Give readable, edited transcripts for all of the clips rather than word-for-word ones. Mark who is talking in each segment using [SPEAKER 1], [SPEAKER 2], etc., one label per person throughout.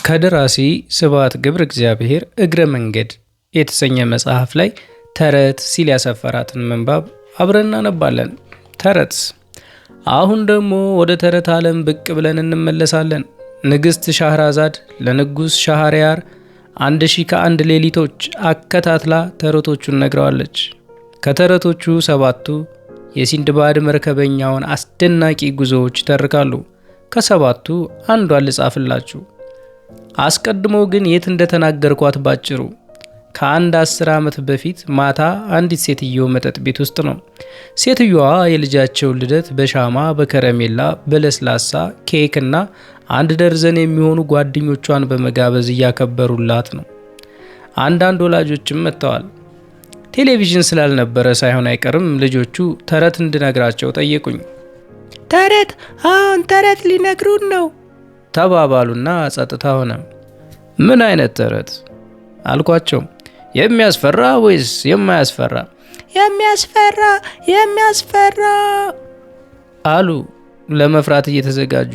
[SPEAKER 1] ከደራሲ ስብሐት ገብረ እግዚአብሔር እግረ መንገድ የተሰኘ መጽሐፍ ላይ ተረት ሲል ያሰፈራትን ምንባብ አብረን እናነባለን። ተረት። አሁን ደግሞ ወደ ተረት ዓለም ብቅ ብለን እንመለሳለን። ንግሥት ሻህራዛድ ለንጉሥ ሻህሪያር 1001 ሌሊቶች አከታትላ ተረቶቹን ነግረዋለች። ከተረቶቹ 7ቱ የሲንድባድ መርከበኛውን አስደናቂ ጉዞዎች ይተርካሉ። ከ7ቱ አንዷን ልጻፍላችሁ። አስቀድሞ ግን የት እንደተናገርኳት ባጭሩ ከአንድ 10 ዓመት በፊት ማታ አንዲት ሴትዮ መጠጥ ቤት ውስጥ ነው። ሴትዮዋ የልጃቸውን ልደት በሻማ በከረሜላ በለስላሳ ኬክና 1 ደርዘን የሚሆኑ ጓደኞቿን በመጋበዝ እያከበሩላት ነው። አንዳንድ ወላጆችም መጥተዋል። ቴሌቪዥን ስላልነበረ ሳይሆን አይቀርም ልጆቹ ተረት እንድነግራቸው ጠየቁኝ።
[SPEAKER 2] ተረት? አሁን ተረት ሊነግሩን ነው
[SPEAKER 1] ተባባሉና ጸጥታ ሆነ። ምን አይነት ተረት አልኳቸው። የሚያስፈራ ወይስ የማያስፈራ?
[SPEAKER 2] የሚያስፈራ
[SPEAKER 1] አሉ ለመፍራት እየተዘጋጁ።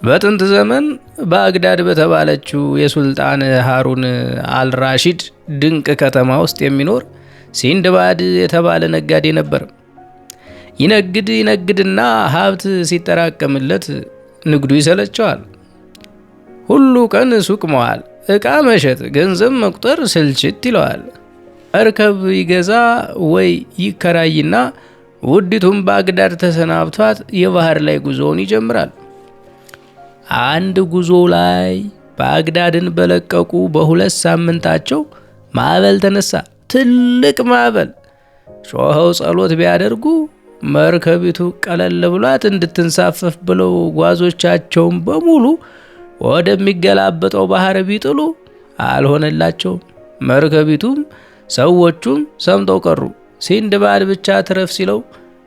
[SPEAKER 1] በጥንት ዘመን ባግዳድ በተባለችው የሱልጣን ሃሩን አልራሺድ ድንቅ ከተማ ውስጥ የሚኖር ሲንድባድ የተባለ ነጋዴ ነበር። ይነግድና ሀብት ሲጠራቀምለት ንግዱ ይሰለቸዋል። ሁሉ ቀን ሱቅ መዋል፣ ዕቃ መሸጥ፣ ገንዘብ መቁጠር ስልችት ይለዋል። መርከብ ይገዛ ወይ ይከራይና ውዲቱን ባግዳድ ተሰናብቷት የባህር ላይ ጉዞውን ይጀምራል። አንድ ጉዞ ላይ ባግዳድን በለቀቁ በ2 ሳምንታቸው ማዕበል ተነሳ። ትልቅ ማዕበል። ጮኸው ጸሎት ቢያደርጉ መርከቢቱ ቀለል ብሏት እንድትንሳፈፍ ብለው ጓዞቻቸውን በሙሉ ወደሚገላበጠው ባህር ቢጥሉ አልሆነላቸውም። መርከቢቱም ሰዎቹም ሰምጠው ቀሩ። ሲንድባድ ብቻ ትረፍ ሲለው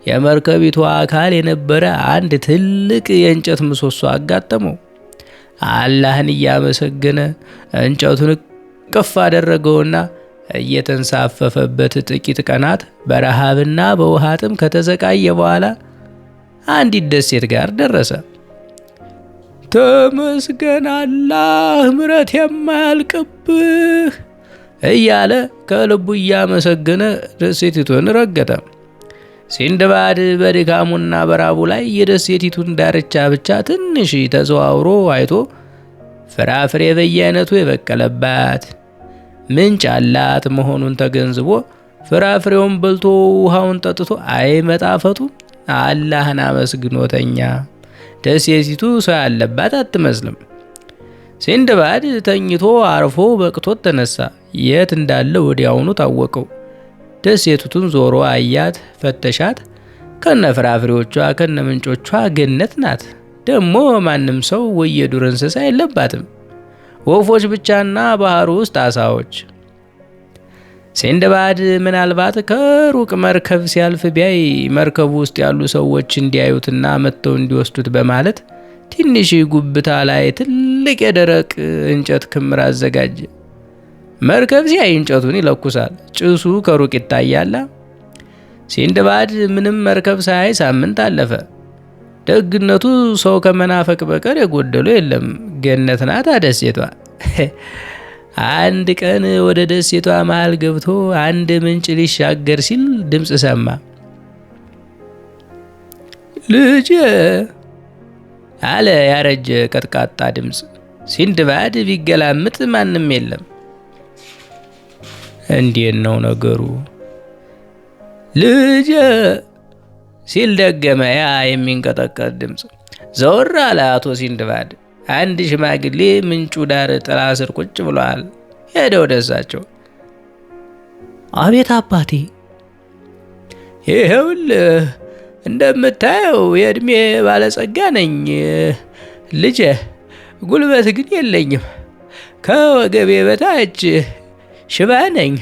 [SPEAKER 1] የመርከቢቱ አካል የነበረ አንድ ትልቅ የእንጨት ምሰሶ አጋጠመው። አላህን እያመሰገነ እንጨቱን ቅፍ አደረገውና እየተንሳፈፈበት ጥቂት ቀናት በረሃብና በውሃ ጥም ከተዘቃየ በኋላ አንዲት ደሴት ጋር ደረሰ። ተመስገን አላህ ምሕረት የማያልቅብህ እያለ ከልቡ እያመሰገነ ደሴቲቱን ረገጠ። ሲንድባድ በድካሙና በራቡ ላይ የደሴቲቱን ዳርቻ ብቻ ትንሽ ተዘዋውሮ አይቶ ፍራፍሬ በየአይነቱ የበቀለባት ምንጭ አላት መሆኑን ተገንዝቦ ፍራፍሬውን በልቶ ውሃውን ጠጥቶ አይመጣፈቱ አላህን አመስግኖተኛ። ደሴቲቱ ሰው ያለባት አትመስልም። ሲንድባድ ተኝቶ አርፎ በቅቶት ተነሳ። የት እንዳለ ወዲያውኑ ታወቀው። ደሴቲቱን ዞሮ አያት፣ ፈተሻት። ከነ ፍራፍሬዎቿ ከነ ምንጮቿ ገነት ናት። ደግሞ ማንም ሰው ወይ የዱር እንስሳ የለባትም። ወፎች ብቻና ባህሩ ውስጥ አሳዎች። ሲንድባድ ምናልባት ከሩቅ መርከብ ሲያልፍ ቢያይ መርከቡ ውስጥ ያሉ ሰዎች እንዲያዩትና መጥተው እንዲወስዱት በማለት ትንሽ ጉብታ ላይ ትልቅ የደረቅ እንጨት ክምር አዘጋጀ። መርከብ ሲያይ እንጨቱን ይለኩሳል። ጭሱ ከሩቅ ይታያል። ሲንድባድ ምንም መርከብ ሳያይ ሳምንት አለፈ። ደግነቱ ሰው ከመናፈቅ በቀር የጎደለው የለም። ገነት ናት ደሴቷ። አንድ ቀን ወደ ደሴቷ መሃል ገብቶ አንድ ምንጭ ሊሻገር ሲል ድምፅ ሰማ። ልጄ አለ ያረጀ ቀጥቃጣ ድምፅ። ሲንድባድ ቢገላምጥ ማንም የለም። እንዴት ነው ነገሩ? ልጄ ሲል ደገመ ያ የሚንቀጠቀጥ ድምፅ። ዘወር አለ አቶ ሲንድባድ። አንድ ሽማግሌ ምንጩ ዳር ጥላ ስር ቁጭ ብለዋል። ሄደ ወደ እሳቸው።
[SPEAKER 2] አቤት አባቴ።
[SPEAKER 1] ይኸውልህ እንደምታየው የእድሜ ባለጸጋ ነኝ ልጄ፣ ጉልበት ግን የለኝም። ከወገቤ በታች ሽባ ነኝ።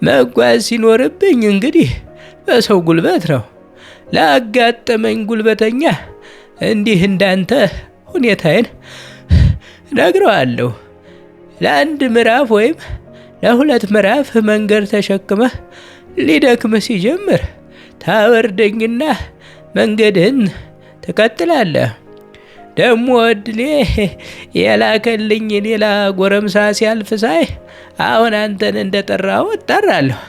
[SPEAKER 1] መጓዝ ሲኖርብኝ እንግዲህ በሰው ጉልበት ነው። ላጋጠመኝ ጉልበተኛ እንዲህ እንዳንተ ሁኔታዬን ነግረዋለሁ። ለ1 ምዕራፍ ወይም ለ2 ምዕራፍ መንገድ ተሸክመህ ሊደክምህ ሲጀምር ታወርደኝና መንገድህን ትቀጥላለህ። ደሞ እድሌ የላከልኝ ሌላ ጎረምሳ ሲያልፍ ሳይ አሁን አንተን እንደጠራው እጠራለሁ።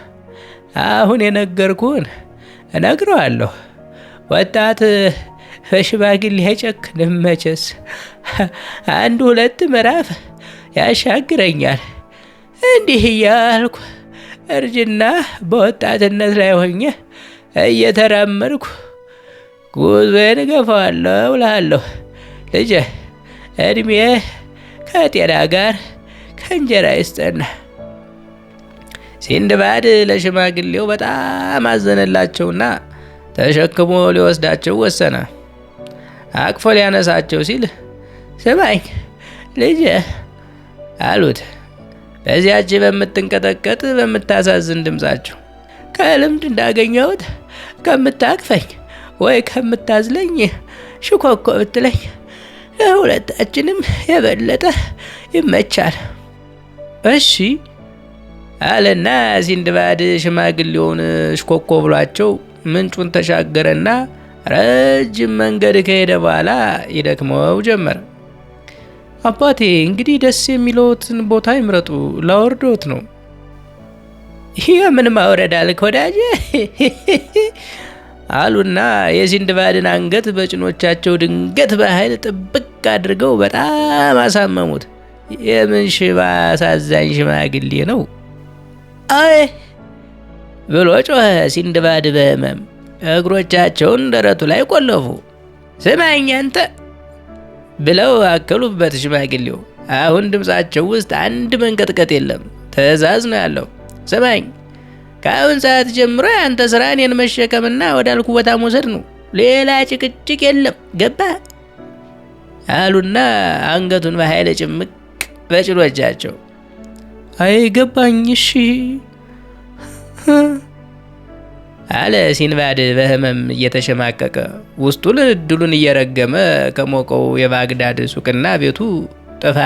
[SPEAKER 1] አሁን የነገርኩህን እነግረዋለሁ። ወጣት በሽማግሌ አይጨክንም መቼስ። 1-2 ምዕራፍ ያሻግረኛል። እንዲህ እያልኩ እርጅና በወጣትነት ላይ ሆኜ እየተራመድኩ ጉዞዬን እገፋዋለሁ እልሃለሁ። ልጄ እድሜ ከጤና ጋር ከእንጀራ ይስጠና። ሲንድባድ ለሽማግሌው በጣም አዘነላቸውና ተሸክሞ ሊወስዳቸው ወሰነ። አቅፎ ሊያነሳቸው ሲል ስማኝ ልጄ አሉት በዚያች በምትንቀጠቀጥ በምታሳዝን ድምፃቸው። ከልምድ እንዳገኘሁት ከምታቅፈኝ ወይ ከምታዝለኝ ሽኮኮ ብትለኝ ለሁለታችንም የበለጠ ይመቻል። እሺ አለና ሲንድባድ ሽማግሌውን ሽኮኮ ብሏቸው ምንጩን ተሻገረና ረጅም መንገድ ከሄደ በኋላ ይደክመው ጀመረ። አባቴ እንግዲህ ደስ የሚለዎትን ቦታ ይምረጡ፣ ላወርዶት ነው። ይህ ምን ማውረድ አልክ ወዳጄ? አሉና የሲንድባድን አንገት በጭኖቻቸው ድንገት በኃይል ጥብቅ አድርገው በጣም አሳመሙት። የምን ሽባ አሳዛኝ ሽማግሌ ነው! አይ ብሎ ጮኸ ሲንድባድ በህመም። እግሮቻቸውን ደረቱ ላይ ቆለፉ። ስማኝ አንተ ብለው አከሉበት ሽማግሌው። አሁን ድምፃቸው ውስጥ አንድ መንቀጥቀጥ የለም፣ ትዕዛዝ ነው ያለው። ስማኝ ከአሁን ሰዓት ጀምሮ የአንተ ስራ እኔን መሸከምና ወዳልኩ ቦታ መውሰድ ነው። ሌላ ጭቅጭቅ የለም፣ ገባ አሉና አንገቱን በኃይል ጭምቅ በጭኖቻቸው። አይ ገባኝ፣ እሺ አለ ሲንባድ በህመም እየተሸማቀቀ። ውስጡን እድሉን እየረገመ ከሞቀው የባግዳድ ሱቅና ቤቱ ጥፋ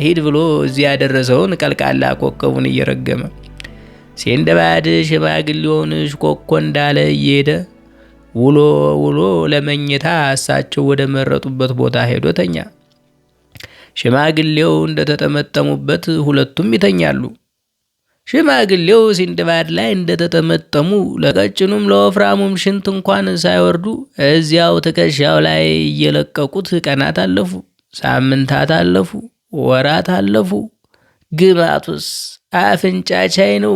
[SPEAKER 1] ሂድ ብሎ እዚያ ያደረሰውን ቀልቃላ ኮከቡን እየረገመ ሲንድባድ ሽማግሌውን ሽኮኮ እንዳለ እየሄደ ውሎ ለመኝታ እሳቸው ወደ መረጡበት ቦታ ሄዶ ተኛ። ሽማግሌው እንደተጠመጠሙበት ሁለቱም ይተኛሉ። ሽማግሌው ሲንድባድ ላይ እንደተጠመጠሙ ለቀጭኑም ለወፍራሙም ሽንት እንኳን ሳይወርዱ እዚያው ትከሻው ላይ እየለቀቁት ቀናት አለፉ፣ ሳምንታት አለፉ፣ ወራት አለፉ። ግማቱስ አፍንጫ ቻይ ነው፣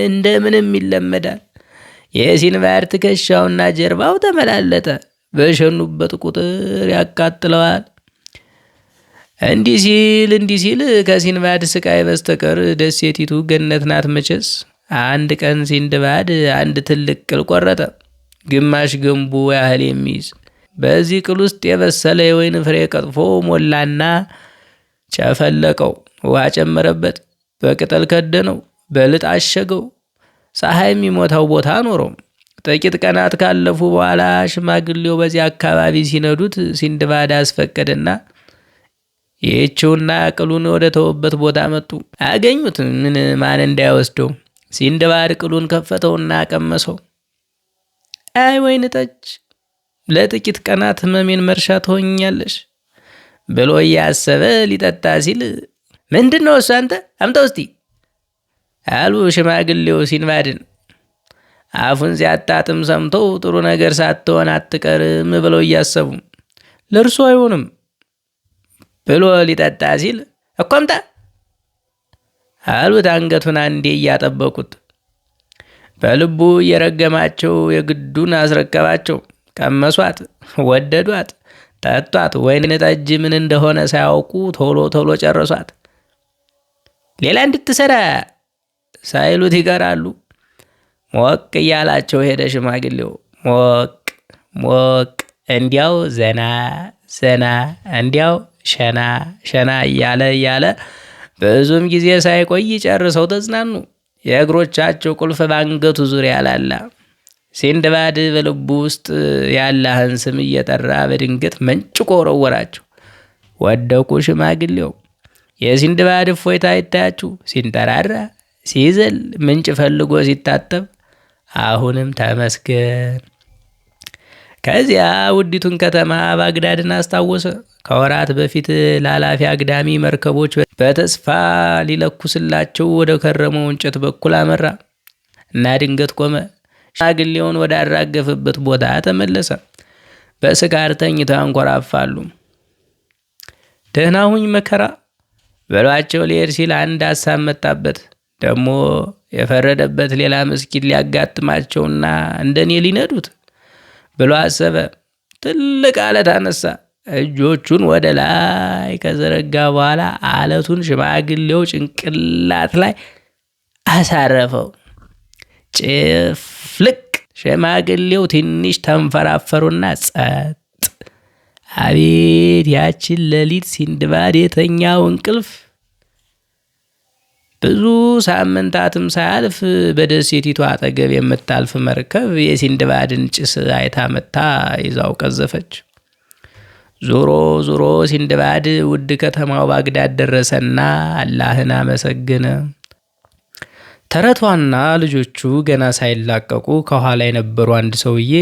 [SPEAKER 1] እንደምንም ይለመዳል። የሲንድባድ ትከሻውና ጀርባው ተመላለጠ፣ በሸኑበት ቁጥር ያቃጥለዋል። እንዲህ ሲል ከሲንድባድ ስቃይ በስተቀር ደሴቲቱ ገነት ናት መቼስ። አንድ ቀን ሲንድባድ አንድ ትልቅ ቅል ቆረጠ፣ ግማሽ ገንቦ ያህል የሚይዝ። በዚህ ቅል ውስጥ የበሰለ የወይን ፍሬ ቀጥፎ ሞላና ጨፈለቀው፣ ውሃ ጨመረበት፣ በቅጠል ከደነው፣ በልጥ አሸገው፣ ፀሐይ የሚሞታው ቦታ ኖረው። ጥቂት ቀናት ካለፉ በኋላ ሽማግሌው በዚህ አካባቢ ሲነዱት ሲንድባድ አስፈቀደና ይህችውና ቅሉን ወደ ተወበት ቦታ መጡ። አገኙት፣ ማን እንዳይወስደው። ሲንድባድ ቅሉን ከፈተውና ቀመሰው። አይ ወይን ጠጅ፣ ለጥቂት ቀናት ህመሜን መርሻ ትሆኛለሽ ብሎ እያሰበ ሊጠጣ ሲል ምንድን ነው እሱ አንተ አምጣው እስቲ አሉ ሽማግሌው ሲንድባድን። አፉን ሲያጣጥም ሰምተው ጥሩ ነገር ሳትሆን አትቀርም ብለው እያሰቡ ለእርሱ አይሆንም ብሎ ሊጠጣ ሲል እኮ አምጣ አሉት። አንገቱን አንዴ እያጠበቁት በልቡ እየረገማቸው የግዱን አስረከባቸው። ቀመሷት፣ ወደዷት፣ ጠጧት። ወይን ጠጅ ምን እንደሆነ ሳያውቁ ቶሎ ጨረሷት። ሌላ እንድትሰራ ሳይሉት ይቀራሉ። ሞቅ እያላቸው ሄደ ሽማግሌው። ሞቅ እንዲያው ዘና እንዲያው ሸና እያለ ብዙም ጊዜ ሳይቆይ ጨርሰው ተዝናኑ። የእግሮቻቸው ቁልፍ ባንገቱ ዙሪያ ላላ። ሲንድባድ በልቡ ውስጥ ያላህን ስም እየጠራ በድንገት መንጭቆ ወረወራቸው። ወደቁ። ሽማግሌው የሲንድባድ እፎይታ ይታያችሁ። ሲንጠራራ፣ ሲዘል፣ ምንጭ ፈልጎ ሲታጠብ አሁንም ተመስገን ከዚያ ውዲቱን ከተማ ባግዳድን አስታወሰ። ከወራት በፊት ላላፊ አግዳሚ መርከቦች በተስፋ ሊለኩስላቸው ወደ ከረመው እንጨት በኩል አመራ እና ድንገት ቆመ። ሽማግሌውን ወዳራገፈበት ቦታ ተመለሰ። በስካር ተኝተው አንኮራፋሉ። ደህና ሁኝ መከራ በሏቸው ሊሄድ ሲል አንድ ሀሳብ መጣበት። ደግሞ የፈረደበት ሌላ ምስኪን ሊያጋጥማቸውና እንደኔ ሊነዱት ብሎ አሰበ። ትልቅ አለት አነሳ። እጆቹን ወደ ላይ ከዘረጋ በኋላ አለቱን ሽማግሌው ጭንቅላት ላይ አሳረፈው። ጭፍልቅ! ሽማግሌው ትንሽ ተንፈራፈሩና ጸጥ። አቤት ያችን ሌሊት ሲንድባድ የተኛው እንቅልፍ! ብዙ ሳምንታትም ሳያልፍ በደሴቲቱ አጠገብ የምታልፍ መርከብ የሲንድባድን ጭስ አይታ መታ ይዛው ቀዘፈች። ዞሮ ዞሮ ሲንድባድ ውድ ከተማው ባግዳድ ደረሰና አላህን አመሰገነ። ተረቷና ልጆቹ ገና ሳይላቀቁ ከኋላ የነበሩ አንድ ሰውዬ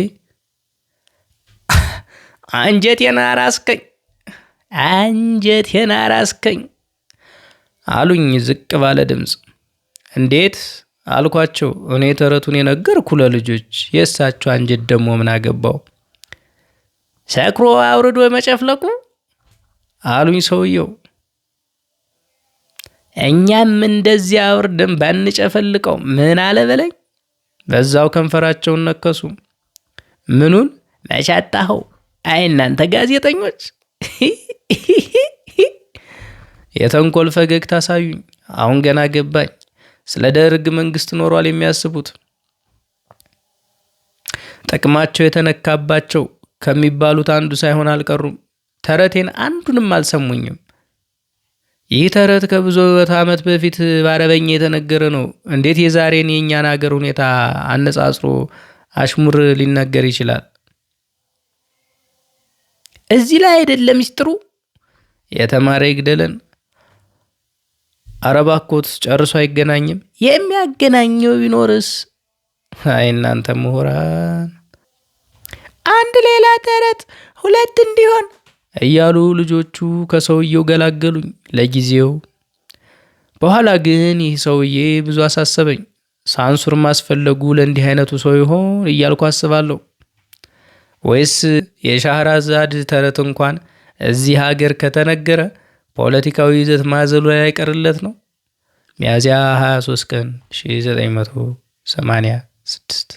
[SPEAKER 1] አንጀቴን አራስከኝ፣ አንጀቴን አራስከኝ አሉኝ ዝቅ ባለ ድምፅ። እንዴት አልኳቸው። እኔ ተረቱን የነገርኩ ለልጆች፣ የእሳቸው አንጀት ደግሞ ምን አገባው? ሰክሮ አውርዶ መጨፍለቁ አሉኝ ሰውየው። እኛም እንደዚህ አውርደን ባንጨፈልቀው ምን አለ በለኝ። በዛው ከንፈራቸውን ነከሱ። ምኑን መቻጣኸው? አይ እናንተ ጋዜጠኞች! የተንኮል ፈገግታ አሳዩኝ። አሁን ገና ገባኝ። ስለ ደርግ መንግስት ኖሯል የሚያስቡት። ጥቅማቸው የተነካባቸው ከሚባሉት አንዱ ሳይሆን አልቀሩም። ተረቴን አንዱንም አልሰሙኝም። ይህ ተረት ከብዙ ዓመት በፊት በአረበኛ የተነገረ ነው። እንዴት የዛሬን የእኛን ሀገር ሁኔታ አነጻጽሮ አሽሙር ሊነገር ይችላል? እዚህ ላይ አይደለም ሚስጥሩ። የተማረ ይግደለን። አረባኮት ጨርሶ አይገናኝም። የሚያገናኘው ቢኖርስ? አይ እናንተ ምሁራን!
[SPEAKER 2] አንድ ሌላ ተረት ሁለት እንዲሆን
[SPEAKER 1] እያሉ ልጆቹ ከሰውየው ገላገሉኝ ለጊዜው። በኋላ ግን ይህ ሰውዬ ብዙ አሳሰበኝ። ሳንሱር ማስፈለጉ ለእንዲህ አይነቱ ሰው ይሆን እያልኩ አስባለሁ። ወይስ የሻህራዛድ ተረት እንኳን እዚህ ሀገር ከተነገረ ፖለቲካዊ ይዘት ማዘሉ ላይ አይቀርለት ነው። ሚያዝያ 23 ቀን 1986